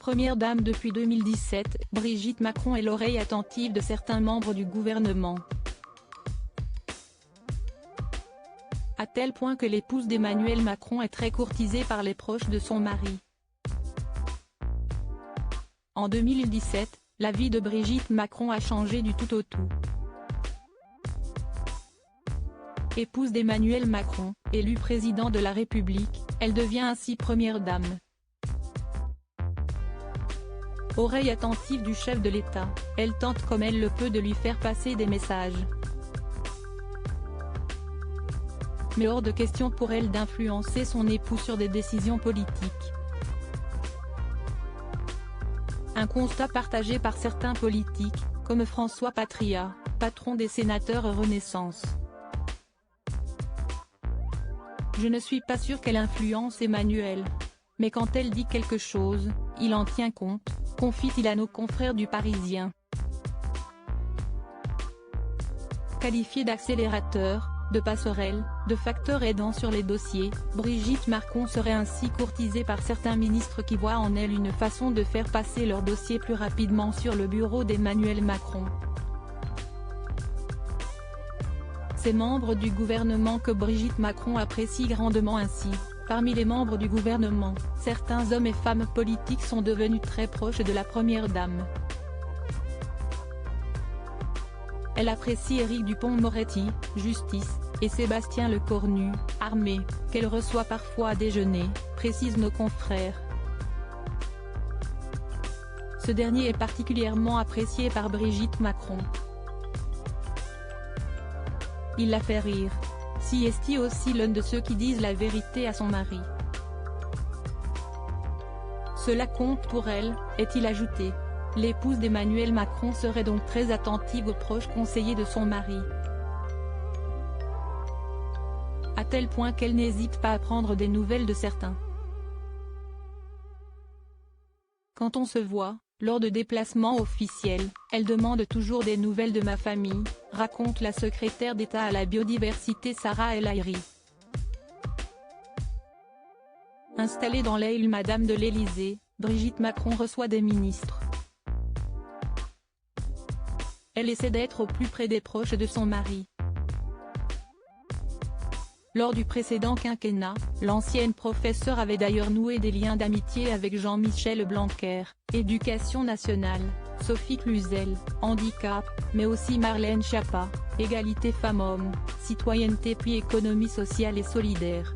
Première dame depuis 2017, Brigitte Macron est l'oreille attentive de certains membres du gouvernement. À tel point que l'épouse d'Emmanuel Macron est très courtisée par les proches de son mari. En 2017, la vie de Brigitte Macron a changé du tout au tout. Épouse d'Emmanuel Macron, élu président de la République, elle devient ainsi première dame. Oreille attentive du chef de l'État, elle tente comme elle le peut de lui faire passer des messages. Mais hors de question pour elle d'influencer son époux sur des décisions politiques. Un constat partagé par certains politiques, comme François Patriat, patron des sénateurs Renaissance. Je ne suis pas sûr qu'elle influence Emmanuel. Mais quand elle dit quelque chose, il en tient compte, confie-t-il à nos confrères du Parisien. Qualifiée d'accélérateur, de passerelle, de facteur aidant sur les dossiers, Brigitte Macron serait ainsi courtisée par certains ministres qui voient en elle une façon de faire passer leurs dossiers plus rapidement sur le bureau d'Emmanuel Macron. Ces membres du gouvernement que Brigitte Macron apprécie grandement ainsi. Parmi les membres du gouvernement, certains hommes et femmes politiques sont devenus très proches de la première dame. Elle apprécie Éric Dupond-Moretti, justice, et Sébastien Lecornu, armée, qu'elle reçoit parfois à déjeuner, précisent nos confrères. Ce dernier est particulièrement apprécié par Brigitte Macron. Il la fait rire. Si est aussi l'un de ceux qui disent la vérité à son mari. Cela compte pour elle, est-il ajouté. L'épouse d'Emmanuel Macron serait donc très attentive aux proches conseillers de son mari. À tel point qu'elle n'hésite pas à prendre des nouvelles de certains. Quand on se voit, lors de déplacements officiels, elle demande toujours des nouvelles de ma famille, raconte la secrétaire d'État à la biodiversité Sarah El Haïry. Installée dans l'aile Madame de l'Élysée, Brigitte Macron reçoit des ministres. Elle essaie d'être au plus près des proches de son mari. Lors du précédent quinquennat, l'ancienne professeure avait d'ailleurs noué des liens d'amitié avec Jean-Michel Blanquer, Éducation nationale, Sophie Cluzel, handicap, mais aussi Marlène Schiappa, égalité femmes-hommes, citoyenneté puis économie sociale et solidaire.